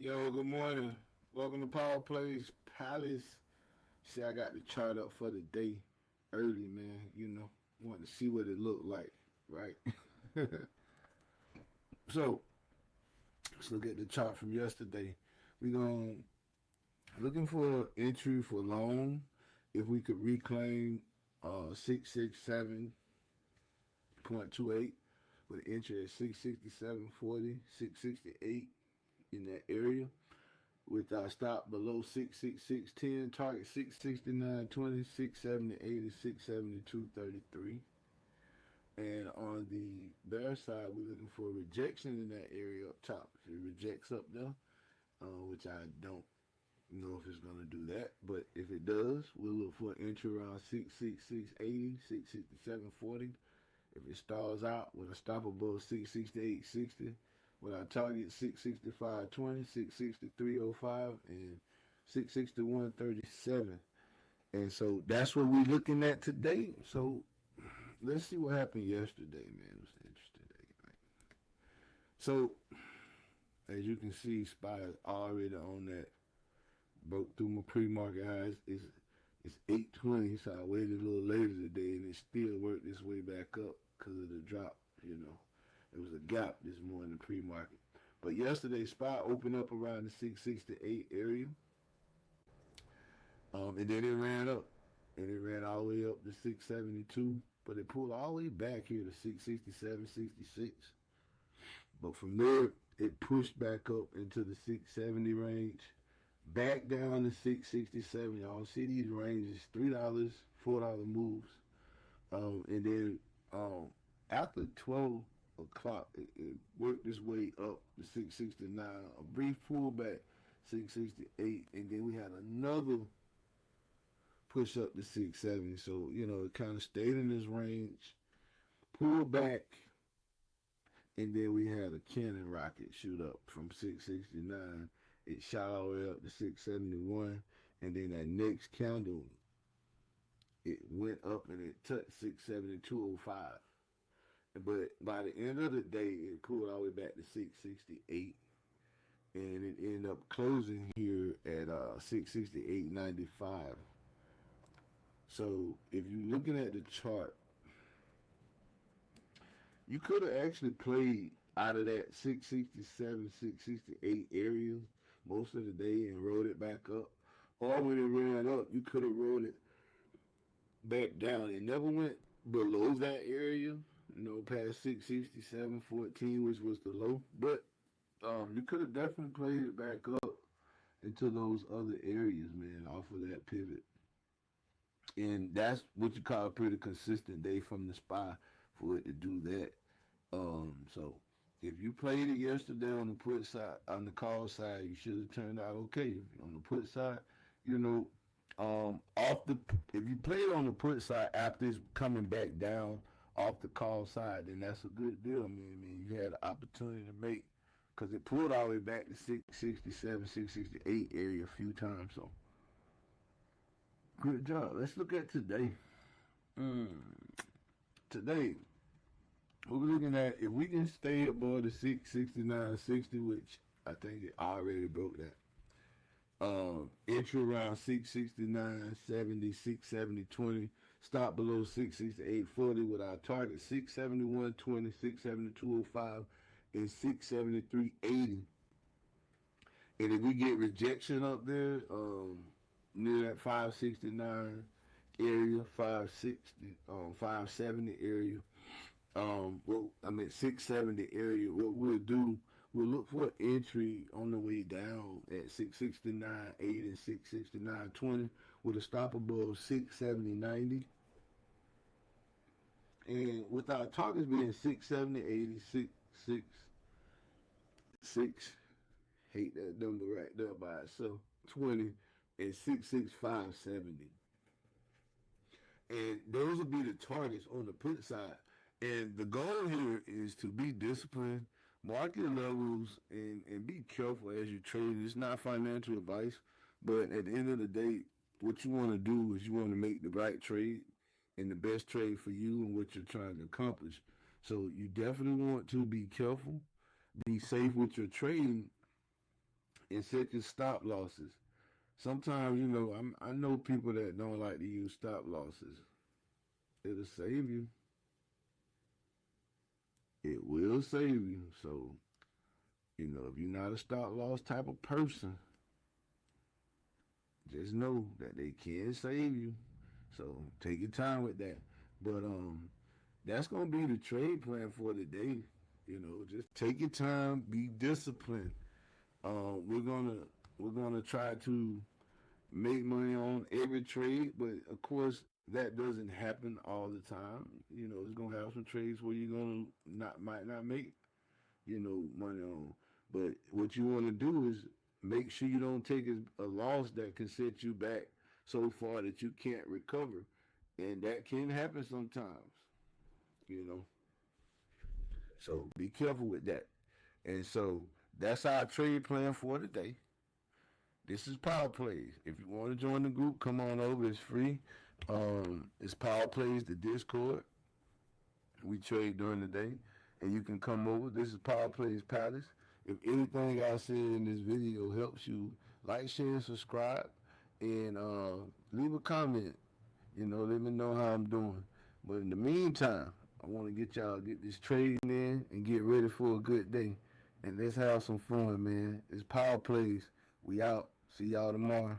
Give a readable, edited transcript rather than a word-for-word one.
Yo, good morning. Welcome to Power Plays Palace. See, I got the chart up for the day early, man. Want to see what it looked like, right? So, let's look at the chart from yesterday. We're going looking for entry for long. If we could reclaim 667.28 with entry at 667.40, 668 in that area. With our stop below 666.10, target 669.20, 670.80, 672.33. And on the bear side, we're looking for a rejection in that area up top. If it rejects up there, which I don't know if it's going to do that, but if it does, we'll look for an entry around 666.80, 667.40. If it stalls out with a stop above 668.60, with our target 665.20, 663.05, and 661.37. And so that's what we're looking at today. So let's see what happened yesterday, man. It was an interesting day. Right? So as you can see, SPY is already on that. Broke through my pre-market highs. It's 8:20, so I waited a little later today, and it still worked its way back up because of the drop. It was a gap this morning pre-market. But yesterday, SPY opened up around the 668 area, and then it ran up, and it ran all the way up to 672, but it pulled all the way back here to 667, 66. But from there, it pushed back up into the 670 range, back down to 667. Y'all see these ranges, $3, $4 moves. And then after 12 o'clock, it worked its way up to 669, a brief pullback, 668, and then we had another push up to 670. So, it kind of stayed in this range, pulled back, and then we had a cannon rocket shoot up from 669. It shot all the way up to 671, and then that next candle, it went up and it touched 672.05. But by the end of the day, it pulled all the way back to 668, and it ended up closing here at 668.95. So if you're looking at the chart, you could have actually played out of that 667, 668 area most of the day and rode it back up. Or when it ran up, you could have rode it back down. It never went below that area, past 667.14, which was the low. But you could have definitely played it back up into those other areas, man, off of that pivot. And that's what you call a pretty consistent day from the SPY for it to do that. So if you played it yesterday on the put side, on the call side, you should have turned out okay. On the put side, off the if you play it on the put side after it's coming back down off the call side, then that's a good deal. I mean, you had an opportunity to make because it pulled all the way back to 667, 668 area a few times. So good job. Let's look at today. Today, we're looking at if we can stay above the 669.60, which I think it already broke that. Entry around 669.70, 670.20. Stop below 668.40 with our target 671.20, 672.05, and 673.80. And if we get rejection up there, near that 569 area, 560, 570 area, 670 area, what we'll do, we'll look for an entry on the way down at 669.8 and 669.20 with a stop above 670.90. And with our targets being 670.80, 666, hate that number right there by itself, 20, and 665.70. And those will be the targets on the put side. And the goal here is to be disciplined, market levels, and be careful as you trade. It's not financial advice, but at the end of the day, what you want to do is you want to make the right trade and the best trade for you and what you're trying to accomplish. So you definitely want to be careful, be safe with your trading, and set your stop losses. Sometimes, I know people that don't like to use stop losses. It'll save you. It will save you. So, if you're not a stop loss type of person, just know that they can save you. So take your time with that. But that's gonna be the trade plan for today. Just take your time, be disciplined. We're gonna try to make money on every trade, but of course that doesn't happen all the time. It's gonna have some trades where you're gonna might not make money on. But what you want to do is make sure you don't take a loss that can set you back so far that you can't recover, and that can happen sometimes. You know, so be careful with that. And so that's our trade plan for today. This is Power Plays. If you want to join the group, come on over. It's free. It's Power Plays, the Discord. We trade during the day, and you can come over. This is Power Plays Palace. If anything I said in this video helps you, like, share, and subscribe, and leave a comment. Let me know how I'm doing. But in the meantime, I want to get this trading in and get ready for a good day. And let's have some fun, man. It's Power Plays. We out. See y'all tomorrow.